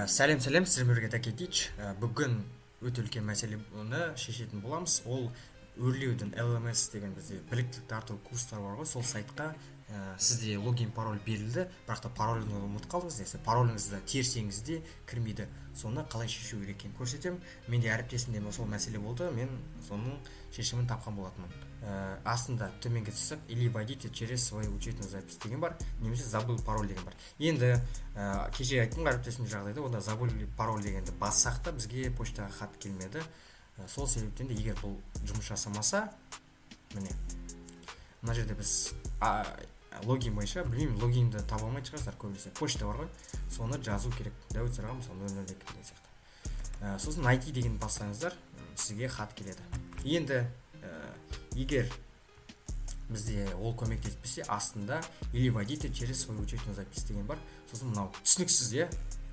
Сәлем, сіздермен бірге Teach. Бүгін өте үлкен мәселені шешетін боламыз. Ол өрлеудің LMS деген бізде біліктілікті артыру курстары бар ғой, сол сайтқа сізде логин пароль берілді, бірақ та пароліңізді ұмытып қалдыңыз десе, пароліңізді терсеңіз де кірмейді. Соны қалай шешу керек екенін көрсетемін. Менде әріптесімде сол мәселе болды, мен соның шешімін тапқан болатынмын. Астында төменге түсіп, или вводите через свою учетную запись деген бар, немесе забыл пароль деген бар. Енді кеше айттым әріптесімде жағдайда, онда забыл пароль дегенді бассақ та бізге почтаға хат келмеді. Сол себептен де егер бұл жұмыс жасамаса, міне мына жерде біз логин бойынша, білмеймін, логинді таба алмайтын шығарсыздар, көбінесе почта бар ғой, соны жазу керек. Дәуіт сырға мысалы 002 деген сияқты. Сосын найти деген бассаңыздар, сізге хат келеді. Енді егер бізде ол көмектеспесе, астында или вводите через свою учетную запись деген бар. Сосын мынау түсініксіз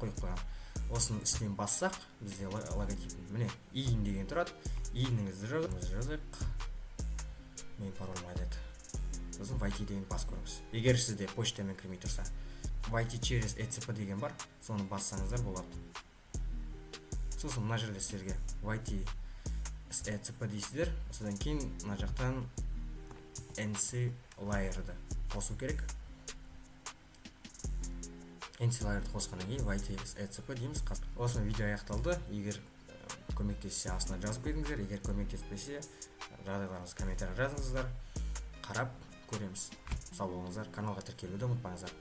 қойып қойған. Осының үстінен бассақ, бізде логотипін, міне иін деген тұрады. Иініңізді жазайық. Мен пароль айтады. Сосын войти деген бас көріңіз. Егер сізде почтамен кірмей тұрса, войти через ECP деген бар, соны бассаңыздар болады. Сосын мына жерде сіздерге войти с ECP дейсіздер, содан кейін мына жақтан NC layer-ды қосу керек. NC layer-ды қосқаннан кейін войти с ECP дейміз. Осыны видео аяқталды. Егер көмектессе астына жазып беріңіздер, егер көмектеспесе жағдайларыңыз комментария жазыңыздар, қарап көреміз. Сау болыңыздар, каналға тіркелуді ұмытпаңыздар.